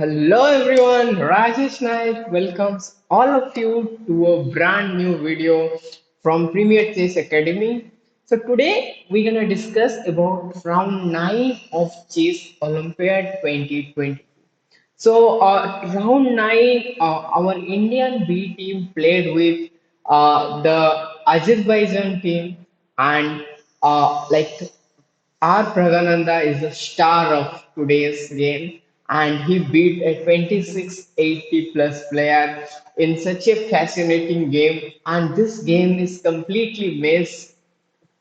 Hello everyone, Rajesh Naik welcomes all of you to a brand new video from Premier Chess Academy. So today we're gonna discuss about round 9 of Chess Olympiad 2020. Round 9, our Indian B team played with the Azerbaijan team and our Pragganandha is the star of today's game, and he beat a 2680 plus player in such a fascinating game. And this game is completely mess,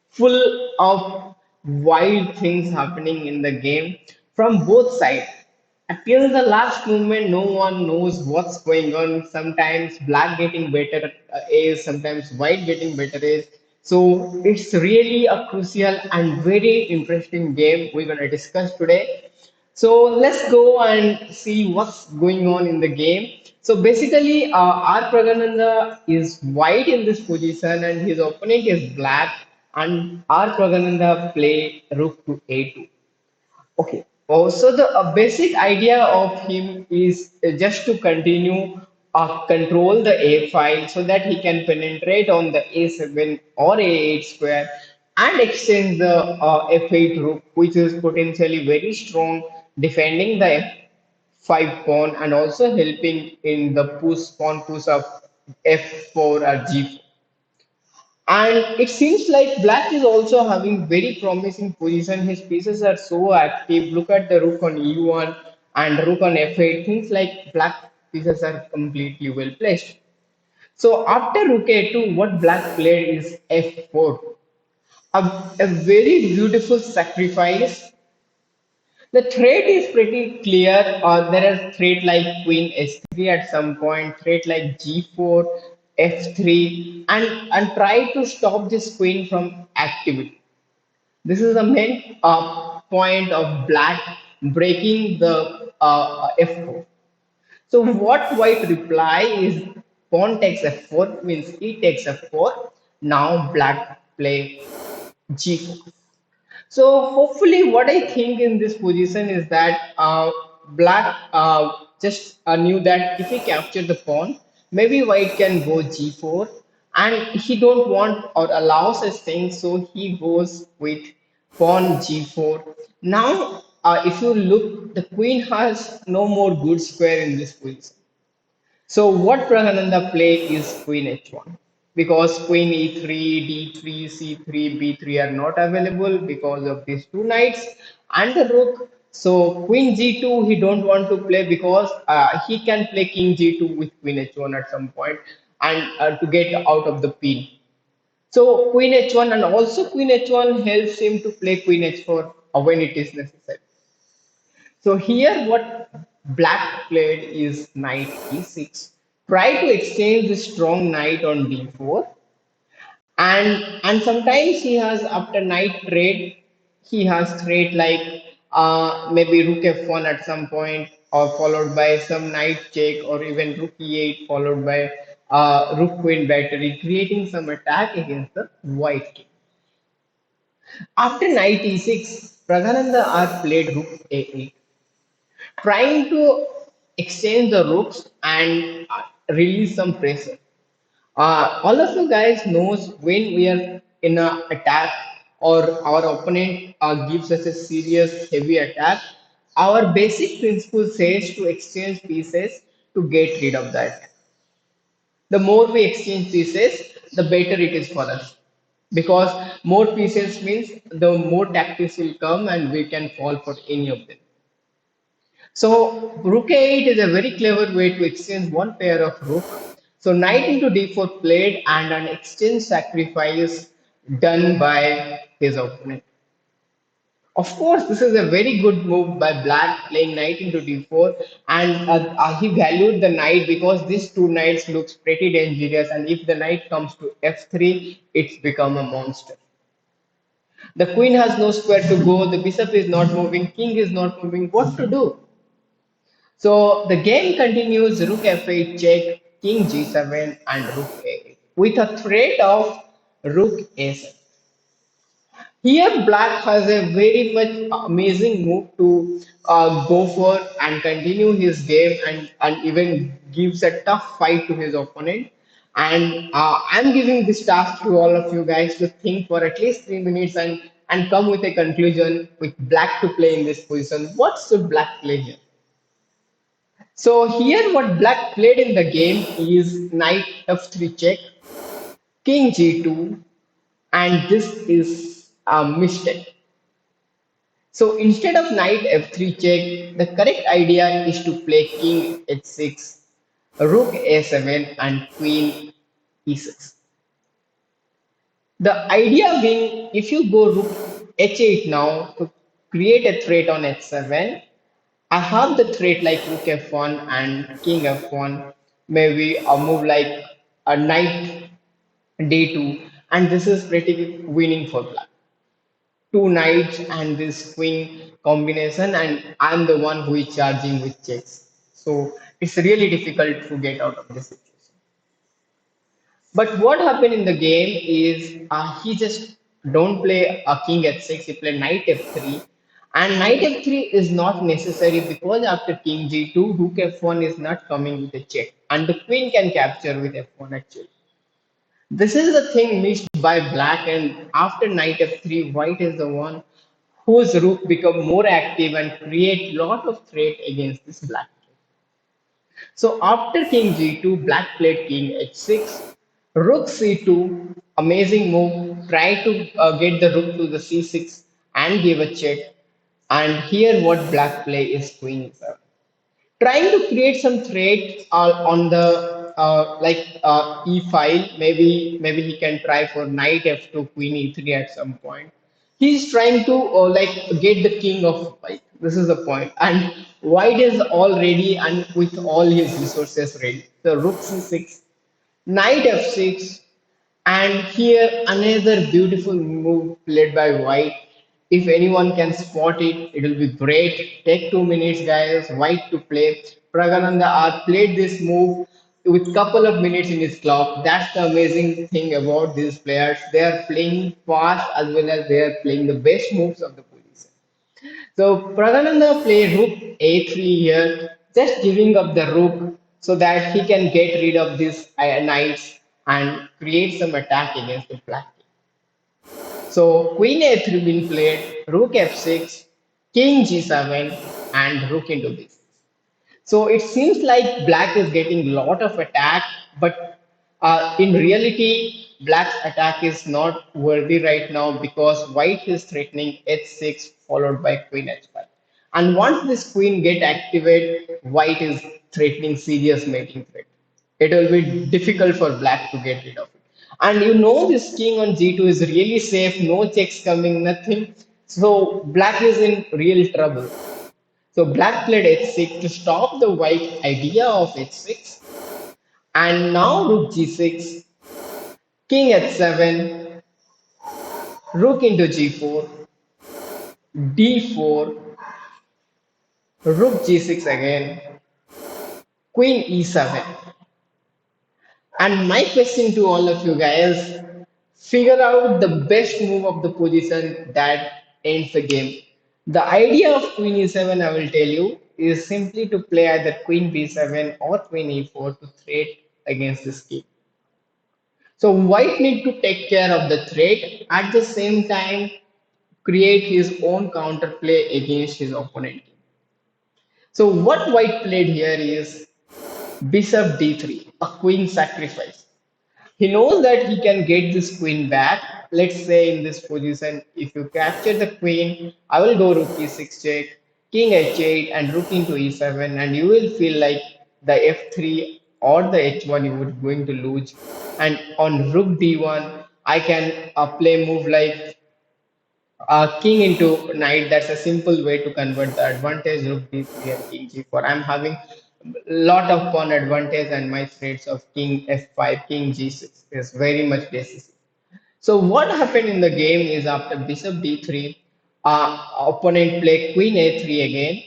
full of wild things happening in the game from both sides. Until the last moment, no one knows what's going on. Sometimes black getting better is, sometimes white getting better is. So it's really a crucial and very interesting game we're gonna discuss today. So let's go and see what's going on in the game. So basically, our Pragganandha is white in this position and his opponent is black, and our Pragganandha play rook to a2. Okay. Also, the basic idea of him is just to continue control the A file so that he can penetrate on the A7 or A8 square and extend the F8 rook, which is potentially very strong, defending the F5 pawn and also helping in the push pawn push of F4 or G4. And it seems like black is also having very promising position. His pieces are so active. Look at the rook on e1 and rook on f8. Things like black pieces are completely well placed. So after rook a2, what black played is f4. A very beautiful sacrifice. The threat is pretty clear. There are threat like queen s3 at some point, threat like g4, f3, and try to stop this queen from activity. This is the main point of black breaking the f4. So what white reply is pawn takes f4 means e takes f4. Now black play g4. So hopefully, what I think in this position is that black just knew that if he captured the pawn, maybe white can go g4, and he don't want or allow such things, so he goes with pawn g4. Now, if you look, the queen has no more good square in this position. So what Pragganandha play is queen h1 because queen e3, d3, c3, b3 are not available because of these two knights and the rook. So queen g2 he don't want to play because he can play king g2 with queen h1 at some point and to get out of the pin. So queen h1 and also queen h1 helps him to play queen h4 when it is necessary. So here what black played is knight e6. Try to exchange the strong knight on d4 and sometimes he has after knight trade he has trade like maybe rook f1 at some point or followed by some knight check or even rook e8 followed by rook queen battery creating some attack against the white king. After knight e6, Pragganandha are played rook a8 trying to exchange the rooks and release some pressure. All of you guys knows when we are in a attack or our opponent gives us a serious heavy attack, our basic principle says to exchange pieces to get rid of that. The more we exchange pieces, the better it is for us. Because more pieces means the more tactics will come and we can fall for any of them. So rook a8 is a very clever way to exchange one pair of rook. So knight into d4 played and an exchange sacrifice done by his opponent. Of course, this is a very good move by black playing knight into d4 and he valued the knight because these two knights looks pretty dangerous and if the knight comes to f3, it's become a monster. The queen has no square to go, the bishop is not moving, king is not moving, what to do? So the game continues rook f8 check, king g7 and rook a8 with a threat of rook a7. Here, Black has a very much amazing move to go for and continue his game and even gives a tough fight to his opponent. And I'm giving this task to all of you guys to think for at least 3 minutes and come with a conclusion with Black to play in this position. What should Black play here? So here, what Black played in the game is Knight f3 check, King g2, and this is a mistake. So instead of knight f3 check, the correct idea is to play king h6, rook a7, and queen e6. The idea being if you go rook h8 now to create a threat on h7, I have the threat like rook f1 and king f1, maybe a move like a knight d2, and this is pretty winning for black. Two knights and this queen combination, and I'm the one who is charging with checks. So it's really difficult to get out of this situation. But what happened in the game is he just don't play a king h6, he play knight f3. And knight f3 is not necessary because after king g2, rook f1 is not coming with a check. And the queen can capture with f1 actually. This is the thing missed by black, and after knight f3, white is the one whose rook become more active and create lot of threat against this black. So after king g2, black played king h6, rook c2, amazing move, try to get the rook to the c6 and give a check. And here what black play is queen e7, trying to create some threat on the e file. Maybe he can try for knight f2 queen e3 at some point. He's trying to get the king of white. This is the point, and white is all ready and with all his resources ready. The rook c6, knight f6, and here another beautiful move played by white. If anyone can spot it, it will be great. Take 2 minutes, guys. White to play. Pragganandha played this move with couple of minutes in his clock. That's the amazing thing about these players. They are playing fast as well as they are playing the best moves of the position. So Pragganandha played rook a3 here, just giving up the rook so that he can get rid of these knights and create some attack against the black. So queen a3 been played, rook f6, king g7, and rook into b6. So it seems like black is getting lot of attack, but in reality, black's attack is not worthy right now because white is threatening h6 followed by queen h5. And once this queen get activated, white is threatening serious mating threat. It will be difficult for black to get rid of it. And you know this king on g2 is really safe, no checks coming, nothing. So black is in real trouble. So black played h6 to stop the white idea of h6. And now rook g6, king h7, rook into g4, d4, rook g6 again, queen e7. And my question to all of you guys, figure out the best move of the position that ends the game. The idea of queen e7, I will tell you, is simply to play either queen b7 or queen e4 to threat against this king. So white need to take care of the threat at the same time create his own counterplay against his opponent. So what white played here is bishop d3, a queen sacrifice. He knows that he can get this queen back. Let's say in this position, if you capture the queen, I will go rook e6 check, king h8, and rook into e7, and you will feel like the f3 or the h1 you would going to lose. And on rook d1, I can play move like king into knight. That's a simple way to convert the advantage rook d3 and king g4. I'm having lot of pawn advantage and my threats of king f5, king g6 is very much decisive. So what happened in the game is after bishop d3, opponent play queen a3 again,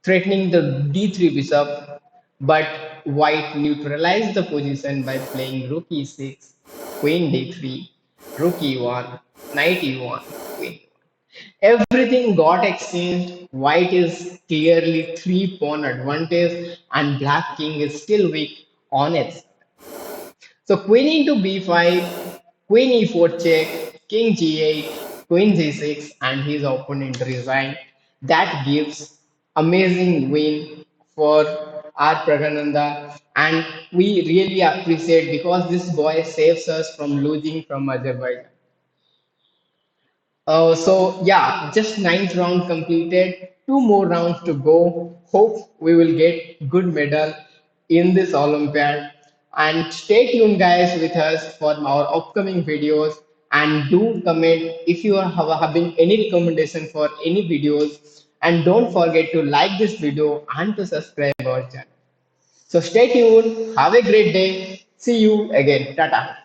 threatening the d3 bishop, but white neutralized the position by playing rook e6, queen d3, rook e1. Knight e1, queen. Everything got exchanged. White is clearly three pawn advantage, and black king is still weak on its. So queen into b5, queen e4 check, king g8, queen g6, and his opponent resigned. That gives amazing win for our Pragganandha, and we really appreciate because this boy saves us from losing from Azerbaijan. So yeah, just ninth round completed. Two more rounds to go. Hope we will get good medal in this Olympiad. And stay tuned, guys, with us for our upcoming videos. And do comment if you are having any recommendation for any videos. And don't forget to like this video and to subscribe our channel. So stay tuned. Have a great day. See you again. Tata.